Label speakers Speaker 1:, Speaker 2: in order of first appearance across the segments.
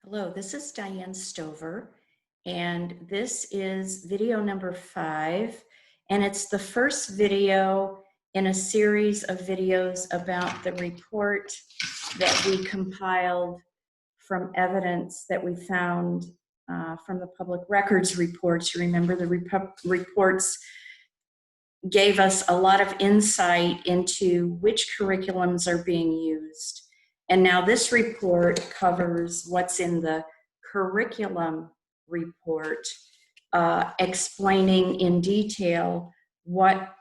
Speaker 1: Hello, this is Diane Stover, and this is video number 5, and it's the first video in a series of videos about the report that we compiled from evidence that we found from the public records reports. You remember the reports gave us a lot of insight into which curriculums are being used. And now this report covers what's in the curriculum report, explaining in detail what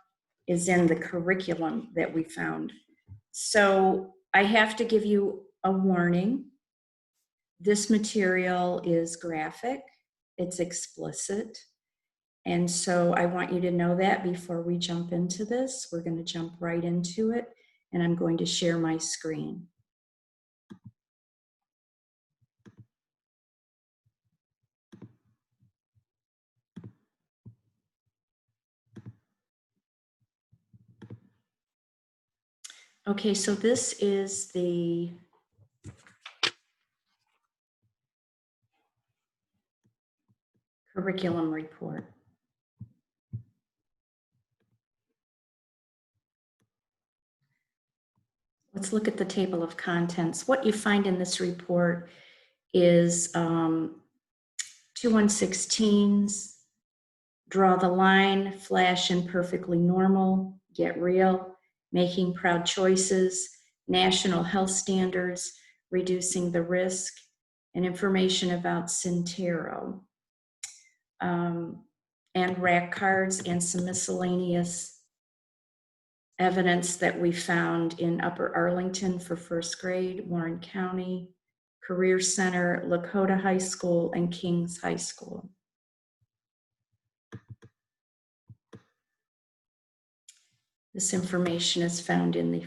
Speaker 1: is in the curriculum that we found. So I have to give you a warning. This material is graphic, it's explicit, and so I want you to know that before we jump into this. We're going to jump right into it, and I'm going to share my screen. Okay, so this is the curriculum report. Let's look at the table of contents. What you find in this report is 2116s, draw the line, flash and perfectly normal, get real, making proud choices, national health standards, reducing the risk, and information about Centero, and rack cards and some miscellaneous evidence that we found in Upper Arlington for first grade, Warren County, Career Center, Lakota High School, and Kings High School. This information is found in the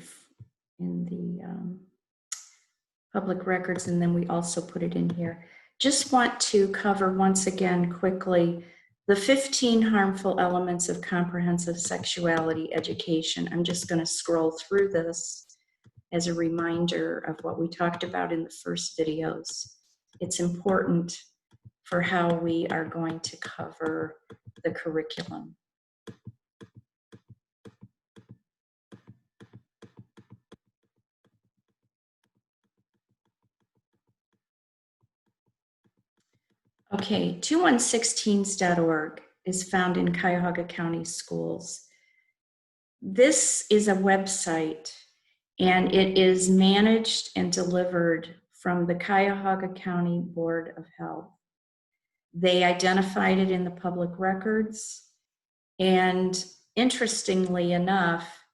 Speaker 1: public records, and then we also put it in here. Just want to cover once again quickly the 15 harmful elements of comprehensive sexuality education. I'm just going to scroll through this as a reminder of what we talked about in the first videos. It's important for how we are going to cover the curriculum. Okay, 2116s.org is found in Cuyahoga County schools. This is a website, and it is managed and delivered from the Cuyahoga County Board of Health. They identified it in the public records, and interestingly enough,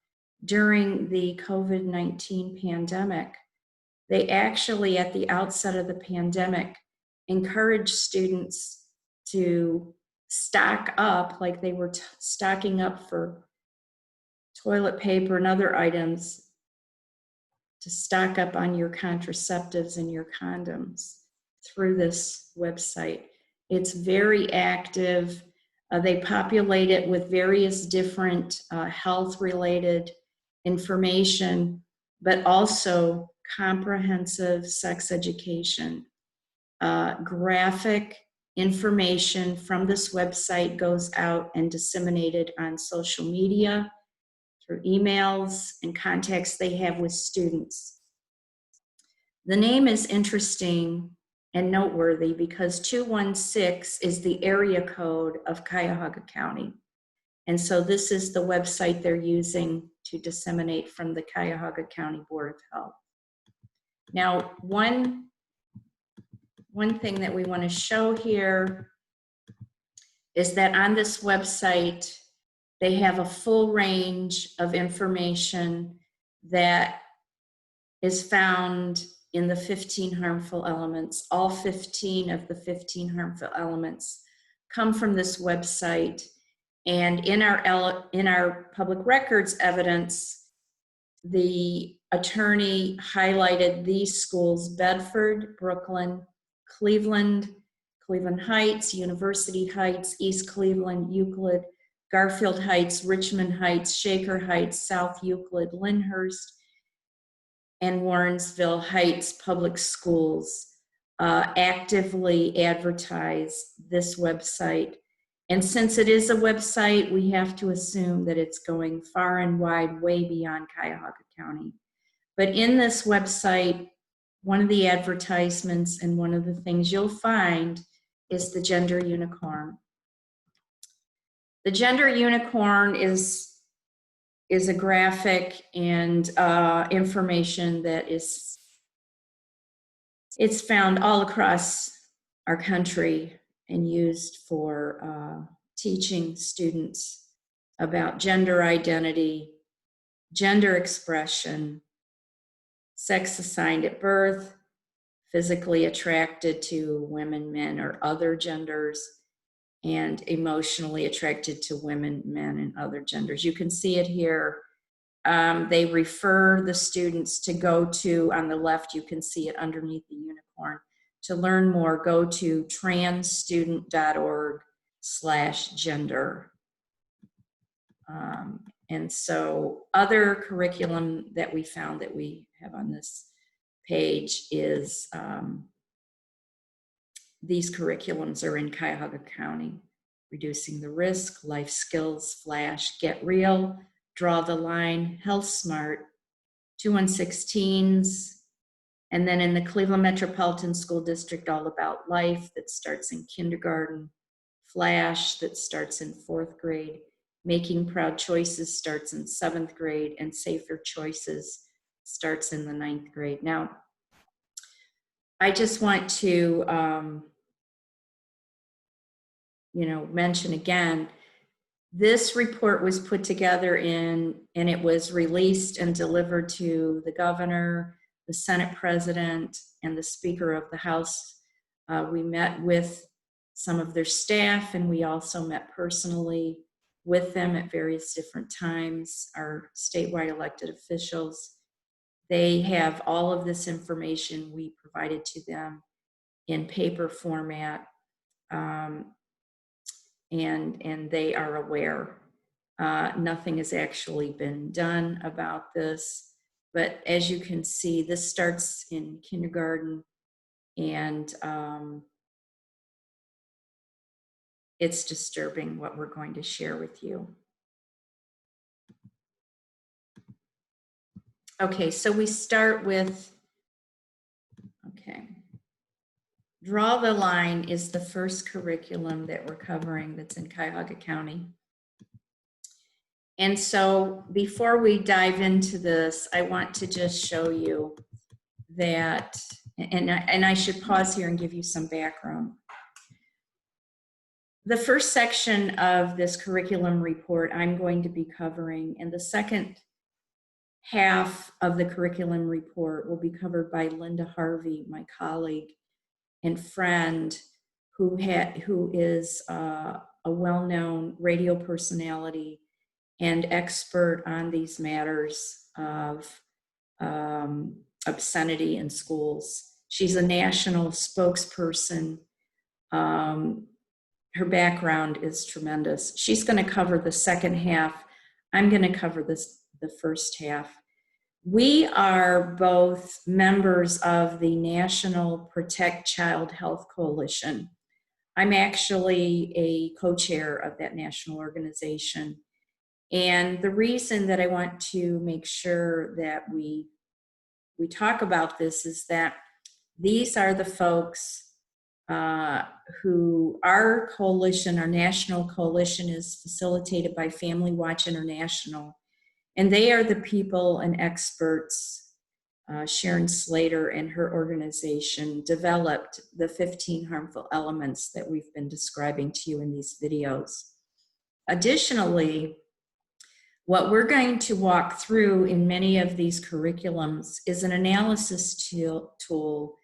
Speaker 1: during the COVID-19 pandemic, they actually, at the outset of the pandemic, encouraged students to stock up, like they were stocking up for toilet paper and other items, to stock up on your contraceptives and your condoms through this website. It's very active. They populate it with various different health-related information, but also comprehensive sex education. Graphic information from this website goes out and disseminated on social media, through emails and contacts they have with students. The name is interesting and noteworthy because 216 is the area code of Cuyahoga County. And so this is the website they're using to disseminate from the Cuyahoga County Board of Health. Now, one thing that we want to show here is that on this website, they have a full range of information that is found in the 15 harmful elements. All 15 of the 15 harmful elements come from this website. And in our public records evidence, the attorney highlighted these schools: Bedford, Brooklyn, Cleveland, Cleveland Heights, University Heights, East Cleveland, Euclid, Garfield Heights, Richmond Heights, Shaker Heights, South Euclid, Lyndhurst, and Warrensville Heights public schools. actively advertise this website. And since it is a website, we have to assume that it's going far and wide, way beyond Cuyahoga County. But in this website, one of the advertisements and one of the things you'll find is the gender unicorn. The gender unicorn is a graphic and information that it's found all across our country and used for teaching students about gender identity, gender expression, sex assigned at birth, physically attracted to women, men, or other genders, and emotionally attracted to women, men, and other genders. You can see it here. They refer the students to go to, on the left, you can see it underneath the unicorn. To learn more, go to transstudent.org/gender. And so other curriculum that we found that we have on this page is these curriculums are in Cuyahoga County: Reducing the Risk, Life Skills, Flash, Get Real, Draw the Line, Health Smart, 216s, and then in the Cleveland Metropolitan School District, All About Life, that starts in kindergarten, Flash, that starts in 4th grade, Making Proud Choices starts in 7th grade, and Safer Choices starts in the 9th grade. Now, I just want to mention again, this report was put together and it was released and delivered to the governor, the Senate president, and the Speaker of the House. We met with some of their staff, and we also met personally with them at various different times, our statewide elected officials. They have all of this information we provided to them in paper format, and they are aware. Nothing has actually been done about this, but as you can see, this starts in kindergarten, and it's disturbing what we're going to share with you. Okay, so we start with, Draw the Line is the first curriculum that we're covering that's in Cuyahoga County. And so before we dive into this, I want to just show you that, and I should pause here and give you some background. The first section of this curriculum report I'm going to be covering, and the second half of the curriculum report will be covered by Linda Harvey, my colleague and friend, who is a well-known radio personality and expert on these matters of obscenity in schools. She's a national spokesperson. Her background is tremendous. She's going to cover the second half. I'm going to cover the first half. We are both members of the National Protect Child Health Coalition. I'm actually a co-chair of that national organization. And the reason that I want to make sure that we talk about this is that these are the folks who our coalition, our national coalition, is facilitated by Family Watch International. And they are the people and experts, Sharon Slater and her organization developed the 15 harmful elements that we've been describing to you in these videos. Additionally, what we're going to walk through in many of these curriculums is an analysis tool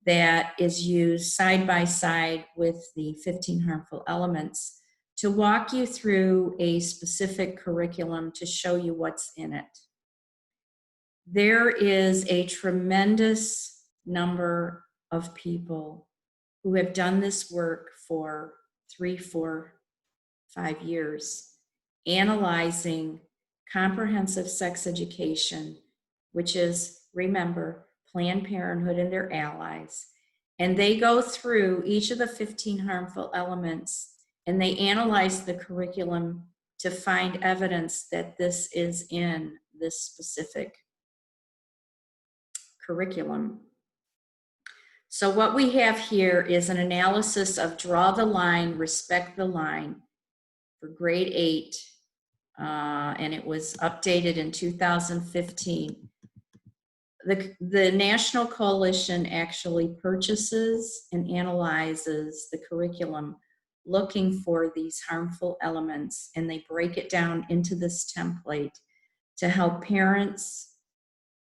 Speaker 1: that is used side by side with the 15 harmful elements to walk you through a specific curriculum to show you what's in it. There is a tremendous number of people who have done this work for 3, 4, 5 years, analyzing comprehensive sex education, which is, remember, Planned Parenthood and their allies, And they go through each of the 15 harmful elements, and they analyze the curriculum to find evidence that this is in this specific curriculum. So what we have here is an analysis of Draw the Line, Respect the Line for grade 8, and it was updated in 2015. The National Coalition actually purchases and analyzes the curriculum looking for these harmful elements, and they break it down into this template to help parents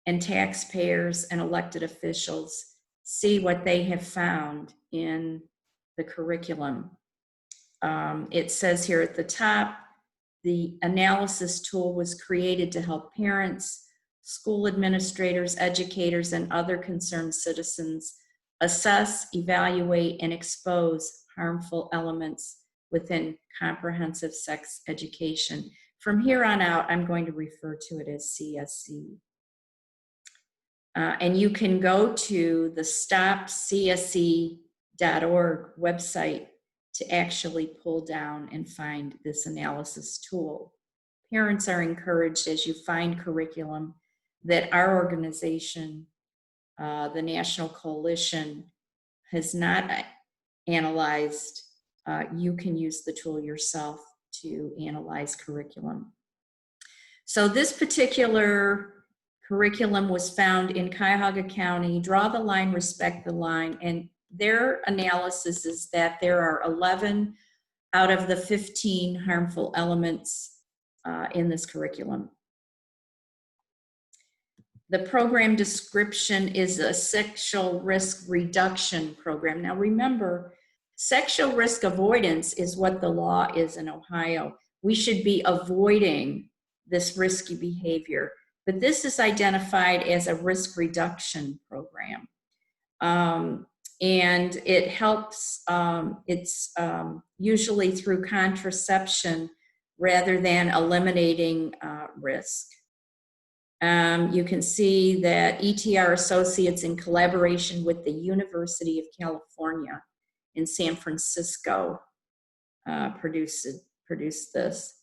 Speaker 1: and taxpayers and elected officials see what they have found in the curriculum. It says here at the top, the analysis tool was created to help parents, school administrators, educators, and other concerned citizens assess, evaluate, and expose harmful elements within comprehensive sex education. From here on out, I'm going to refer to it as CSE. And you can go to the stopcsc.org website to actually pull down and find this analysis tool. Parents are encouraged, as you find curriculum that our organization, the National Coalition, has not analyzed, you can use the tool yourself to analyze curriculum. So this particular curriculum was found in Cuyahoga County. Draw the Line, Respect the Line, and their analysis is that there are 11 out of the 15 harmful elements in this curriculum. The program description is a sexual risk reduction program. Now remember, sexual risk avoidance is what the law is in Ohio. We should be avoiding this risky behavior, but this is identified as a risk reduction program. And it helps, it's usually through contraception rather than eliminating risk. You can see that ETR Associates, in collaboration with the University of California in San Francisco, produced this.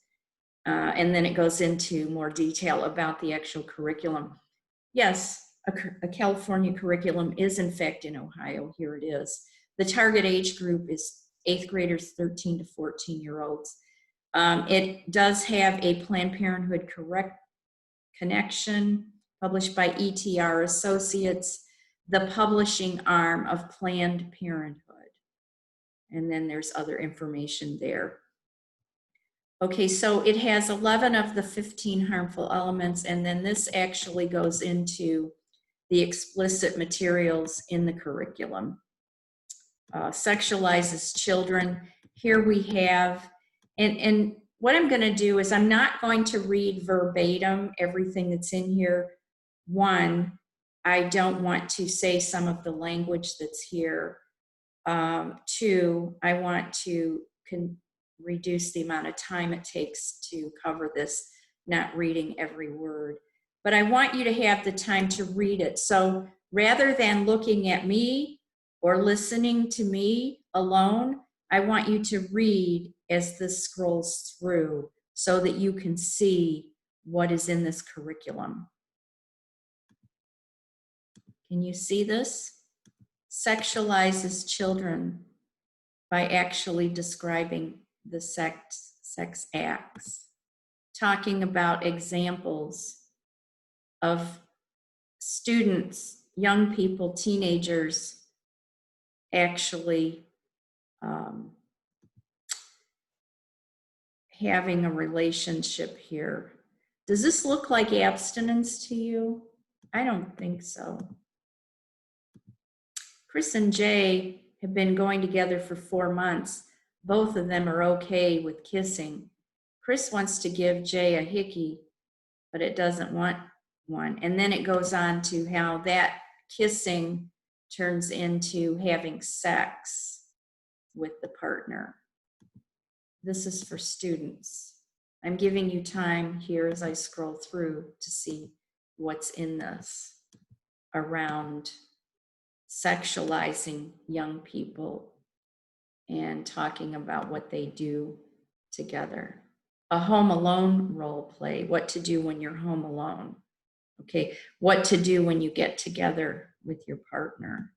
Speaker 1: And then it goes into more detail about the actual curriculum. Yes, a California curriculum is in fact in Ohio. Here it is. The target age group is 8th graders, 13 to 14-year-olds. It does have a Planned Parenthood connection published by ETR Associates, the publishing arm of Planned Parenthood. And then there's other information there. Okay, so it has 11 of the 15 harmful elements, and then this actually goes into the explicit materials in the curriculum. Sexualizes children. Here we have, and what I'm going to do is I'm not going to read verbatim everything that's in here. One, I don't want to say some of the language that's here. Two, I want to reduce the amount of time it takes to cover this, not reading every word. But I want you to have the time to read it. So rather than looking at me or listening to me alone, I want you to read as this scrolls through so that you can see what is in this curriculum. Can you see this? Sexualizes children by actually describing the sex acts, talking about examples of students, young people, teenagers actually having a relationship here. Does this look like abstinence to you? I don't think so. Chris and Jay have been going together for 4 months. Both of them are okay with kissing. Chris wants to give Jay a hickey, but it doesn't want one. And then it goes on to how that kissing turns into having sex with the partner. This is for students. I'm giving you time here as I scroll through to see what's in this around sexualizing young people and talking about what they do together. A home alone role play, what to do when you're home alone. Okay, what to do when you get together with your partner.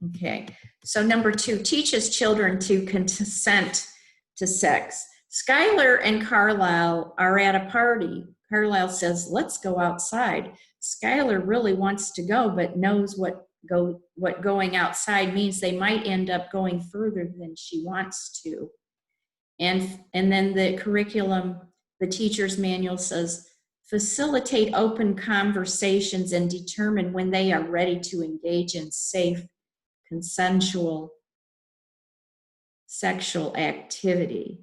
Speaker 1: Okay, so number 2, teaches children to consent to sex. Skylar and Carlisle are at a party. Carlisle says, let's go outside. Skylar really wants to go, but knows what going outside means. They might end up going further than she wants to. And then the curriculum, the teacher's manual says, facilitate open conversations and determine when they are ready to engage in safe, consensual sexual activity.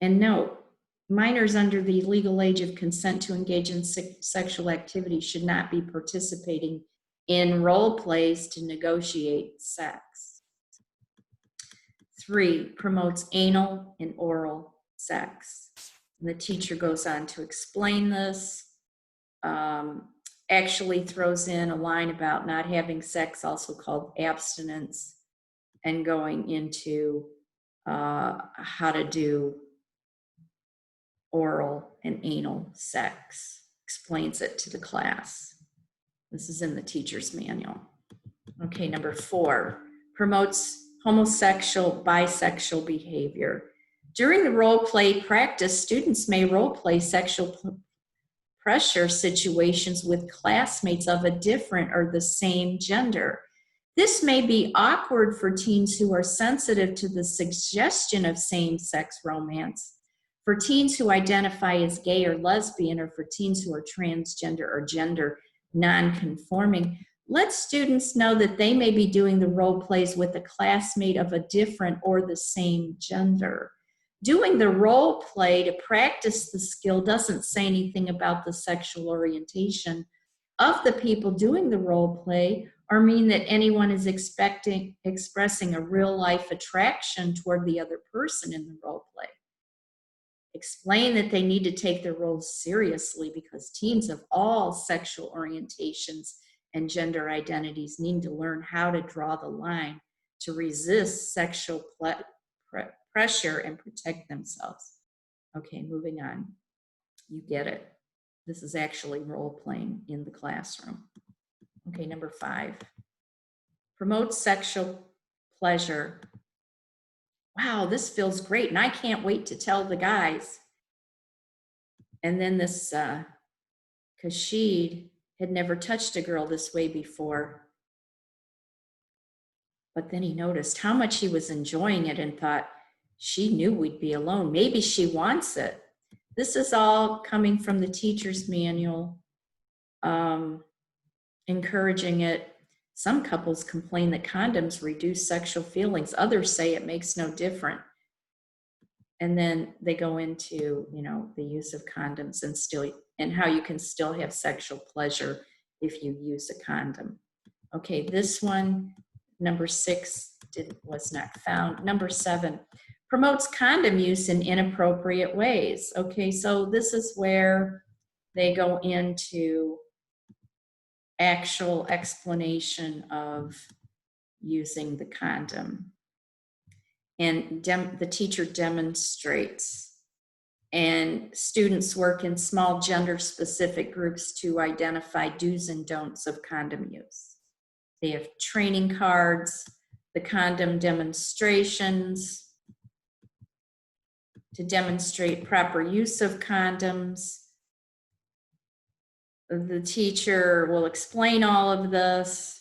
Speaker 1: And note, minors under the legal age of consent to engage in sexual activity should not be participating in role plays to negotiate sex. 3, promotes anal and oral sex. And the teacher goes on to explain this, actually throws in a line about not having sex, also called abstinence, and going into how to do oral and anal sex. Explains it to the class. This is in the teacher's manual. Okay, number 4, promotes homosexual, bisexual behavior. During the role play practice, students may role play sexual pressure situations with classmates of a different or the same gender. This may be awkward for teens who are sensitive to the suggestion of same-sex romance, for teens who identify as gay or lesbian, or for teens who are transgender or gender non-conforming. Let students know that they may be doing the role plays with a classmate of a different or the same gender. Doing the role play to practice the skill doesn't say anything about the sexual orientation of the people doing the role play, or mean that anyone is expressing a real life attraction toward the other person in the role play. Explain that they need to take their roles seriously because teens of all sexual orientations and gender identities need to learn how to draw the line to resist sexual pressure and protect themselves. Okay, moving on. You get it. This is actually role playing in the classroom. Okay, number 5. Promote sexual pleasure. Wow, this feels great, and I can't wait to tell the guys. And then this Kashid had never touched a girl this way before. But then he noticed how much he was enjoying it and thought, she knew we'd be alone. Maybe she wants it. This is all coming from the teacher's manual, encouraging it. Some couples complain that condoms reduce sexual feelings. Others say it makes no difference. And then they go into, the use of condoms and how you can still have sexual pleasure if you use a condom. Okay, this one, number 6, was not found. Number 7, promotes condom use in inappropriate ways. Okay, so this is where they go into actual explanation of using the condom. And the teacher demonstrates, and students work in small gender-specific groups to identify do's and don'ts of condom use. They have training cards, the condom demonstrations to demonstrate proper use of condoms. The teacher will explain all of this.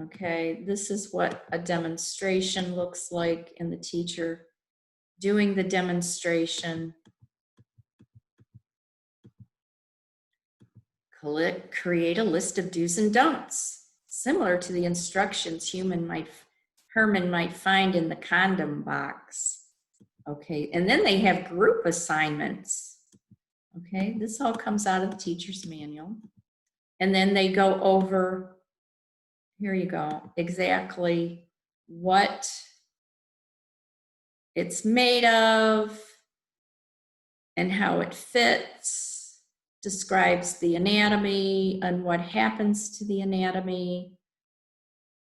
Speaker 1: Okay, this is what a demonstration looks like, and the teacher doing the demonstration. Create a list of do's and don'ts, similar to the instructions Herman might find in the condom box. Okay, and then they have group assignments. Okay, this all comes out of the teacher's manual. And then they go over, here you go, exactly what it's made of and how it fits, describes the anatomy and what happens to the anatomy.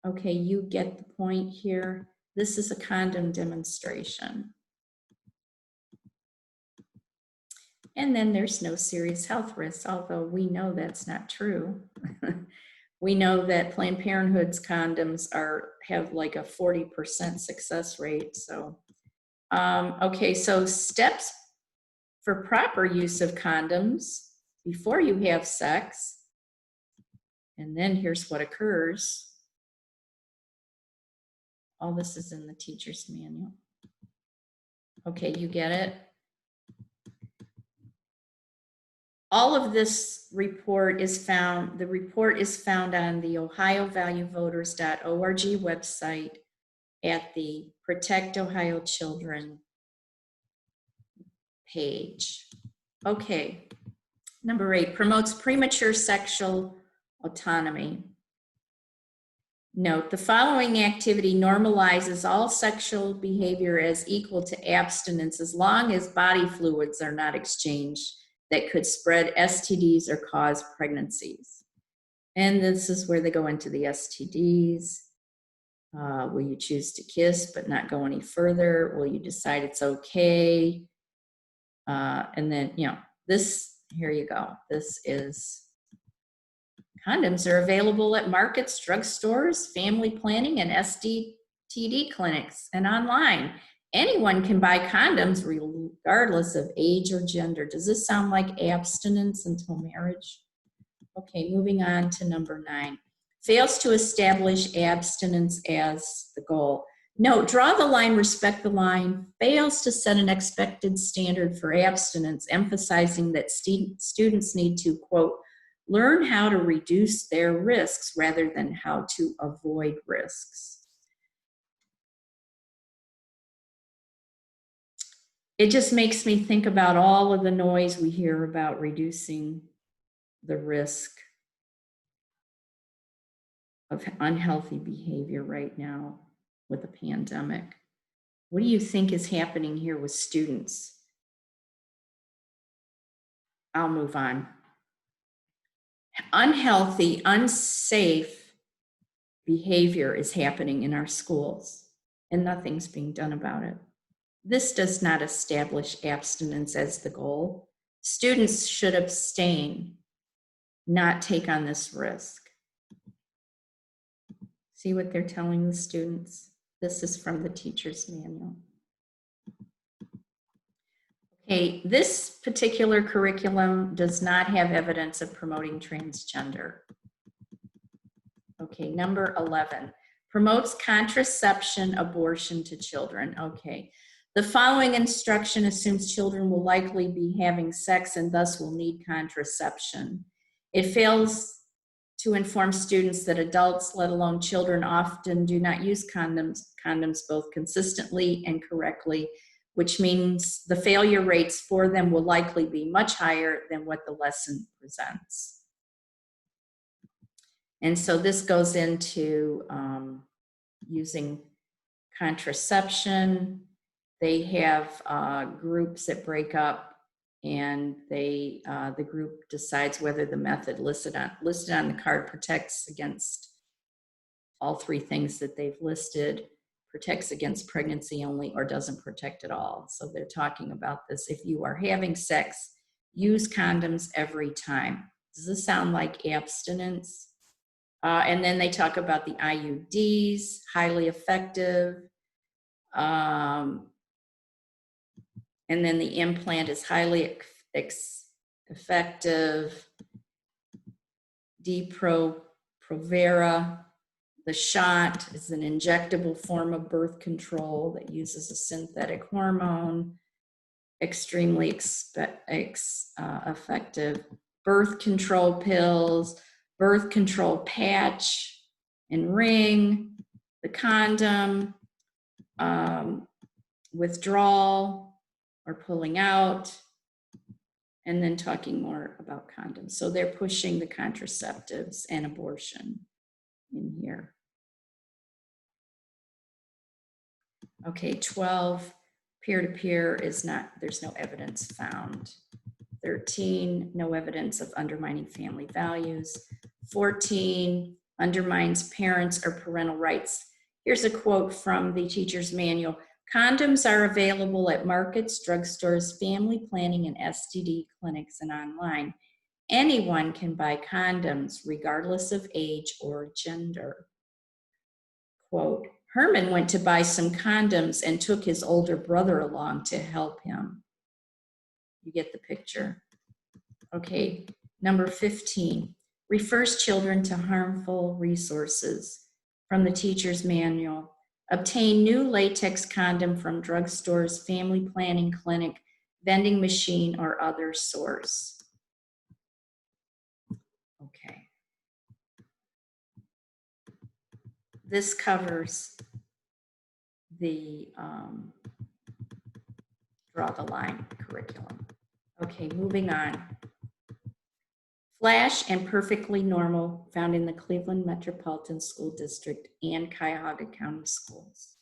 Speaker 1: Okay, you get the point here. This is a condom demonstration. And then there's no serious health risks, although we know that's not true. We know that Planned Parenthood's condoms have like a 40% success rate. So, okay, so steps for proper use of condoms before you have sex. And then here's what occurs. All this is in the teacher's manual. Okay, you get it? All of this report is found, the report is found on the ohiovaluevoters.org website at the Protect Ohio Children page. Okay, number 8, promotes premature sexual autonomy. Note, the following activity normalizes all sexual behavior as equal to abstinence as long as body fluids are not exchanged that could spread STDs or cause pregnancies. And this is where they go into the STDs. Will you choose to kiss but not go any further? Will you decide it's okay? And then, this, here you go. This is, condoms are available at markets, drugstores, family planning, and STD clinics, and online. Anyone can buy condoms regardless of age or gender. Does this sound like abstinence until marriage? Okay, moving on to number 9. Fails to establish abstinence as the goal. No, draw the line, respect the line, fails to set an expected standard for abstinence, emphasizing that students need to, quote, learn how to reduce their risks rather than how to avoid risks. It just makes me think about all of the noise we hear about reducing the risk of unhealthy behavior right now with the pandemic. What do you think is happening here with students? I'll move on. Unhealthy, unsafe behavior is happening in our schools, and nothing's being done about it. This does not establish abstinence as the goal. Students should abstain, not take on this risk. See what they're telling the students? This is from the teacher's manual. Okay, this particular curriculum does not have evidence of promoting transgender. Okay, number 11, promotes contraception, abortion to children. Okay, the following instruction assumes children will likely be having sex and thus will need contraception. It fails to inform students that adults, let alone children, often do not use condoms both consistently and correctly, which means the failure rates for them will likely be much higher than what the lesson presents. And so this goes into using contraception. They have groups that break up, and the group decides whether the method listed on the card protects against all 3 things that they've listed, protects against pregnancy only, or doesn't protect at all. So they're talking about this. If you are having sex, use condoms every time. Does this sound like abstinence? And then they talk about the IUDs, highly effective. And then the implant is highly effective. Depo-Provera. The shot is an injectable form of birth control that uses a synthetic hormone. Extremely effective. Birth control pills, birth control patch and ring, the condom, withdrawal or pulling out, and then talking more about condoms. So they're pushing the contraceptives and abortion in here. Okay, 12, peer-to-peer is not, there's no evidence found. 13, no evidence of undermining family values. 14, undermines parents' or parental rights. Here's a quote from the teacher's manual. Condoms are available at markets, drugstores, family planning, and STD clinics and online. Anyone can buy condoms regardless of age or gender. Quote, Herman went to buy some condoms and took his older brother along to help him. You get the picture. Okay, number 15, refers children to harmful resources from the teacher's manual. Obtain new latex condom from drugstores, family planning clinic, vending machine, or other source. Okay. This covers the draw the line curriculum. Okay, moving on. Flash and Perfectly Normal, found in the Cleveland Metropolitan School District and Cuyahoga County Schools.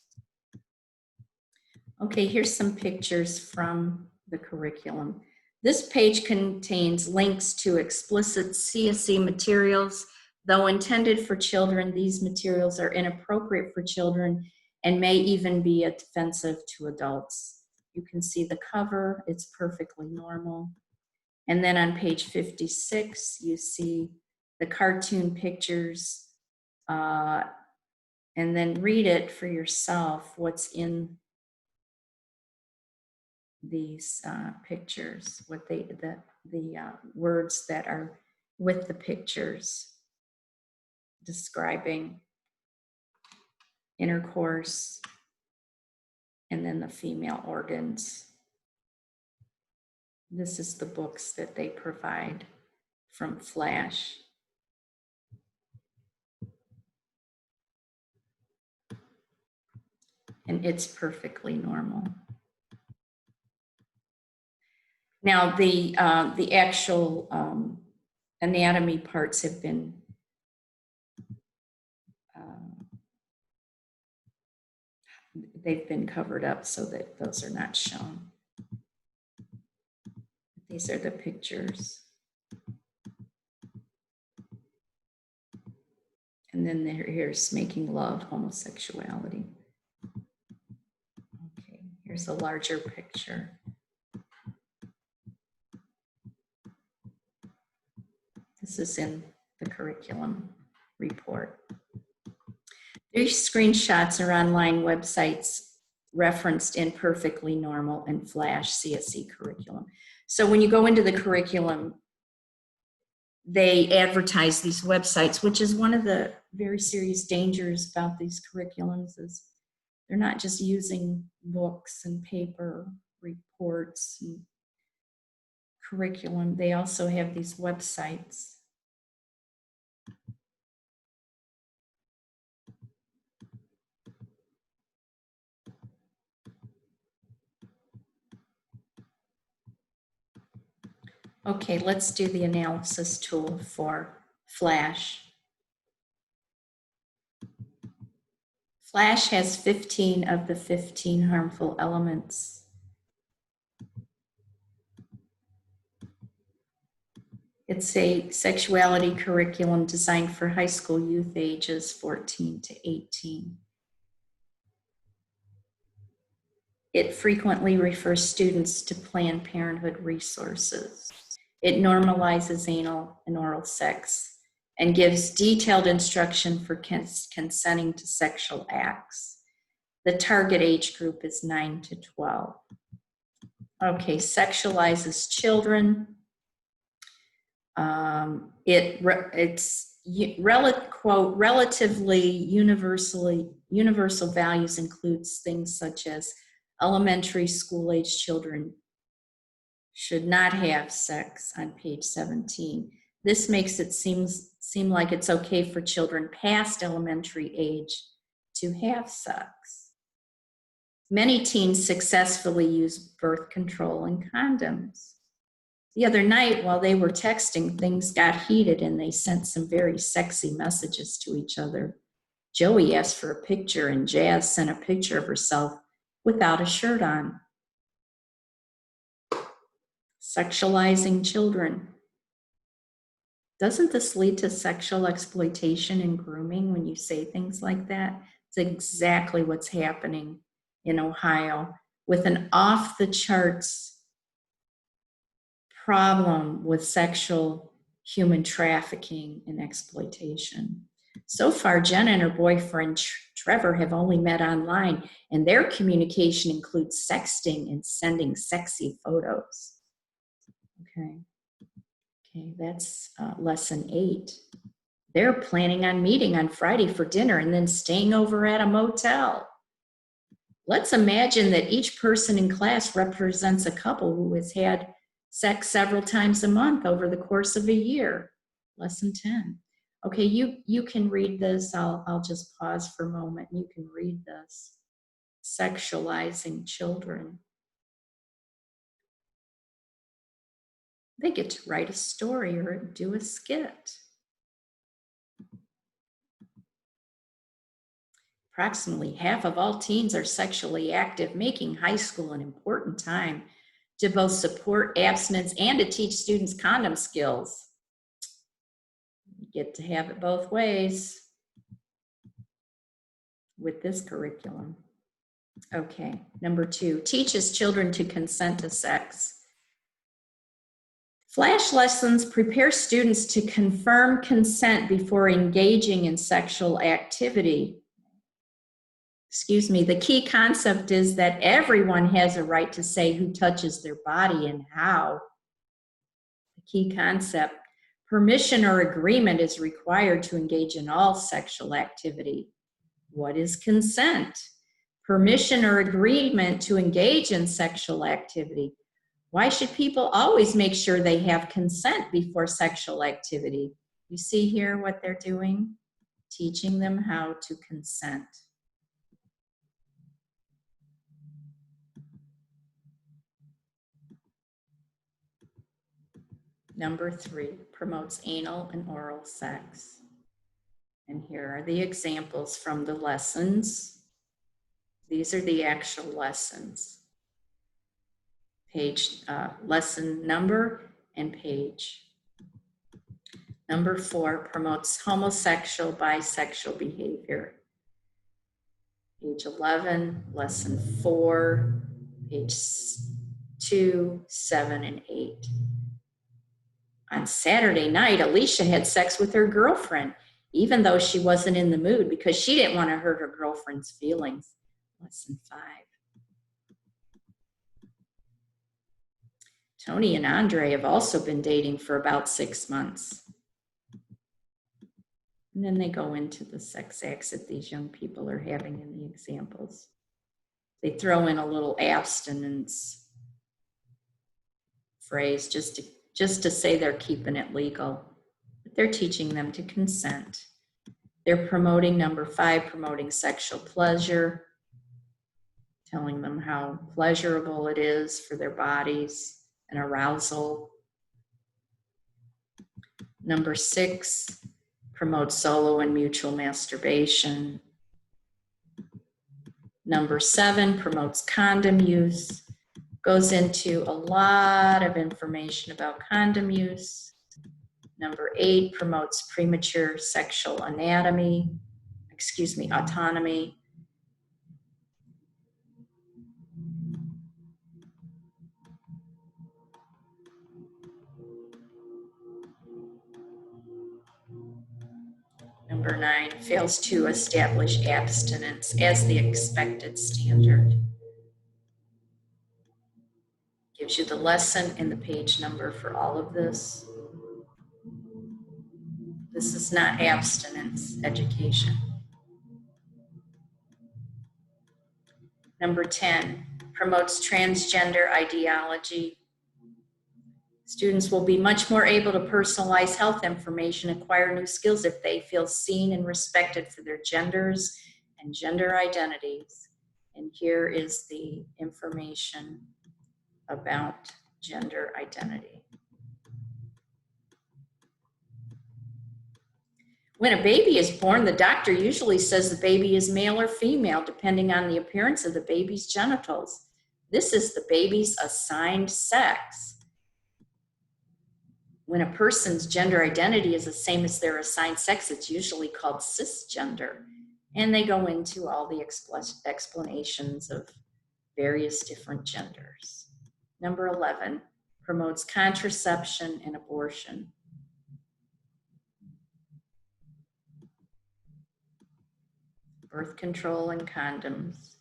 Speaker 1: Okay, here's some pictures from the curriculum. This page contains links to explicit CSE materials. Though intended for children, these materials are inappropriate for children and may even be offensive to adults. You can see the cover, it's perfectly normal. And then on page 56, you see the cartoon pictures, and then read it for yourself, what's in these pictures, what the words that are with the pictures describing intercourse and then the female organs. This is the books that they provide from Flash. And it's perfectly normal. Now the actual anatomy parts have been they've been covered up so that those are not shown. These are the pictures. And then here's Making Love, Homosexuality. Okay, here's a larger picture. This is in the curriculum report. These screenshots are online websites referenced in Perfectly Normal and Flash CSE curriculum. So when you go into the curriculum, they advertise these websites, which is one of the very serious dangers about these curriculums is they're not just using books and paper reports and curriculum. They also have these websites. Okay, let's do the analysis tool for Flash. Flash has 15 of the 15 harmful elements. It's a sexuality curriculum designed for high school youth ages 14 to 18. It frequently refers students to Planned Parenthood resources. It normalizes anal and oral sex and gives detailed instruction for consenting to sexual acts. The target age group is 9 to 12. Okay, sexualizes children. It's quote, relatively universal values includes things such as elementary school age children should not have sex on page 17. This makes it seem like it's okay for children past elementary age to have sex. Many teens successfully use birth control and condoms. The other night, while they were texting, things got heated and they sent some very sexy messages to each other. Joey asked for a picture and Jazz sent a picture of herself without a shirt on. Sexualizing children. Doesn't this lead to sexual exploitation and grooming when you say things like that? It's exactly what's happening in Ohio with an off-the-charts problem with sexual human trafficking and exploitation. So far, Jenna and her boyfriend Trevor have only met online, and their communication includes sexting and sending sexy photos. Okay, that's lesson 8. They're planning on meeting on Friday for dinner and then staying over at a motel. Let's imagine that each person in class represents a couple who has had sex several times a month over the course of a year. Lesson 10. Okay, you can read this. I'll just pause for a moment. You can read this. Sexualizing children. They get to write a story or do a skit. Approximately half of all teens are sexually active, making high school an important time to both support abstinence and to teach students condom skills. You get to have it both ways with this curriculum. Okay, number 2, teaches children to consent to sex. Flash lessons prepare students to confirm consent before engaging in sexual activity. The key concept is that everyone has a right to say who touches their body and how. The key concept, permission or agreement is required to engage in all sexual activity. What is consent? Permission or agreement to engage in sexual activity. Why should people always make sure they have consent before sexual activity? You see here what they're doing? Teaching them how to consent. Number 3, promotes anal and oral sex. And here are the examples from the lessons. These are the actual lessons. Page, lesson number and page. Number 4, promotes homosexual, bisexual behavior. Page 11, lesson 4, page 2, 7, and 8. On Saturday night, Alicia had sex with her girlfriend, even though she wasn't in the mood because she didn't want to hurt her girlfriend's feelings. Lesson 5. Tony and Andre have also been dating for about 6 months. And then they go into the sex acts that these young people are having in the examples. They throw in a little abstinence phrase just to say they're keeping it legal. But they're teaching them to consent. They're promoting number 5, promoting sexual pleasure, telling them how pleasurable it is for their bodies and arousal. Number 6, promotes solo and mutual masturbation. Number 7, promotes condom use. Goes into a lot of information about condom use. Number 8, promotes premature sexual autonomy. Number 9, fails to establish abstinence as the expected standard. Gives you the lesson and the page number for all of this. This is not abstinence education. Number 10, promotes transgender ideology. Students will be much more able to personalize health information, acquire new skills if they feel seen and respected for their genders and gender identities. And here is the information about gender identity. When a baby is born, the doctor usually says the baby is male or female, depending on the appearance of the baby's genitals. This is the baby's assigned sex. When a person's gender identity is the same as their assigned sex, it's usually called cisgender. And they go into all the explanations of various different genders. Number 11, promotes contraception and abortion. Birth control and condoms.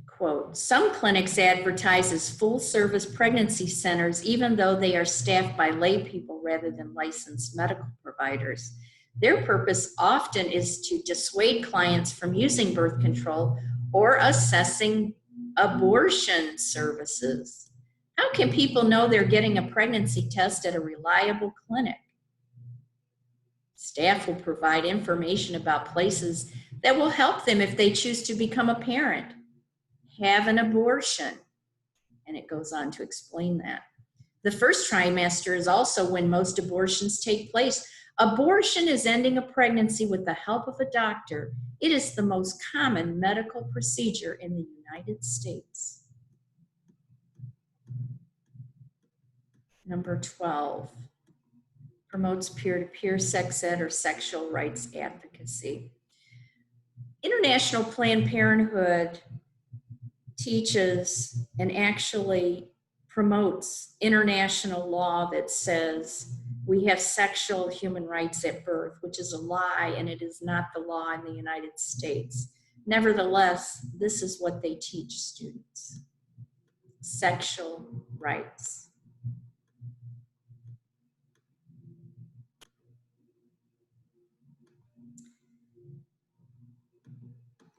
Speaker 1: Quote, some clinics advertise as full-service pregnancy centers even though they are staffed by lay people rather than licensed medical providers. Their purpose often is to dissuade clients from using birth control or assessing abortion services. How can people know they're getting a pregnancy test at a reliable clinic? Staff will provide information about places that will help them if they choose to become a parent, have an abortion, and it goes on to explain that. The first trimester is also when most abortions take place. Abortion is ending a pregnancy with the help of a doctor. It is the most common medical procedure in the United States. Number 12, promotes peer-to-peer sex ed or sexual rights advocacy. International Planned Parenthood teaches and actually promotes international law that says we have sexual human rights at birth, which is a lie, and it is not the law in the United States. Nevertheless, this is what they teach students: sexual rights.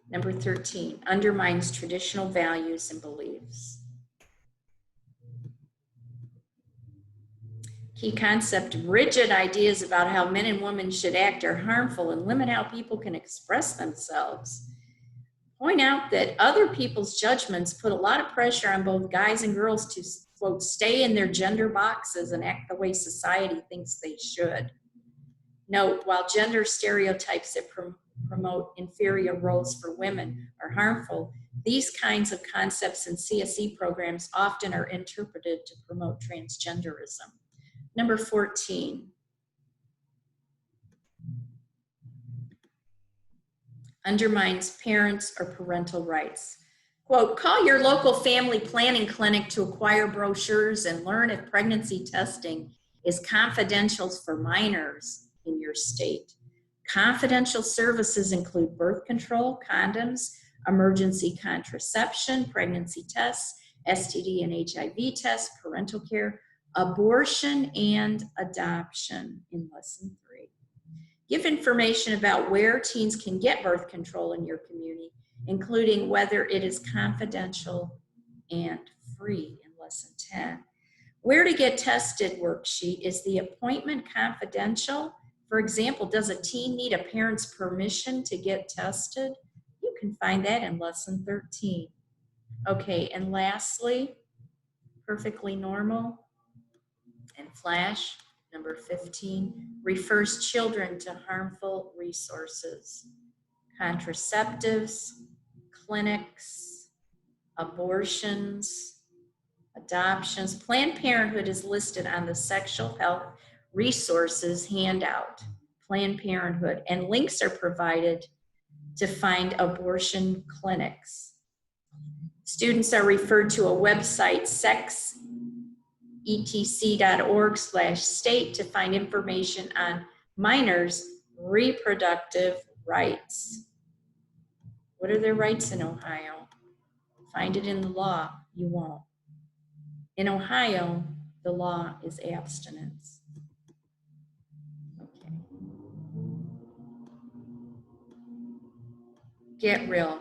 Speaker 1: Number 13, undermines traditional values and beliefs. Key concept, rigid ideas about how men and women should act are harmful and limit how people can express themselves. Point out that other people's judgments put a lot of pressure on both guys and girls to, quote, stay in their gender boxes and act the way society thinks they should. Note, while gender stereotypes that promote inferior roles for women are harmful, these kinds of concepts in CSE programs often are interpreted to promote transgenderism. Number 14, undermines parents' or parental rights. Quote, call your local family planning clinic to acquire brochures and learn if pregnancy testing is confidential for minors in your state. Confidential services include birth control, condoms, emergency contraception, pregnancy tests, STD and HIV tests, parental care, abortion, and adoption in lesson 3. Give information about where teens can get birth control in your community, including whether it is confidential and free in lesson 10. Where to get tested worksheet, is the appointment confidential? For example, does a teen need a parent's permission to get tested? You can find that in lesson 13. Okay, and lastly, perfectly normal and flash, number 15, refers children to harmful resources, contraceptives, clinics, abortions, adoptions. Planned Parenthood is listed on the Sexual Health Resources handout, Planned Parenthood, and links are provided to find abortion clinics. Students are referred to a website, sexetc.org/state, to find information on minors' reproductive rights. What are their rights in Ohio? Find it in the law. You won't. In Ohio, the law is abstinence. Okay. Get real,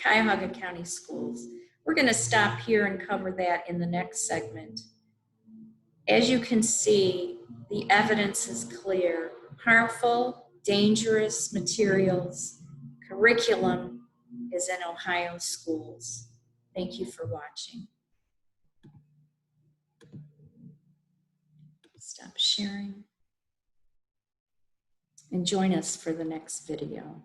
Speaker 1: Cuyahoga County Schools. We're going to stop here and cover that in the next segment. As you can see, the evidence is clear. Harmful, dangerous materials, curriculum is in Ohio schools. Thank you for watching. Stop sharing and join us for the next video.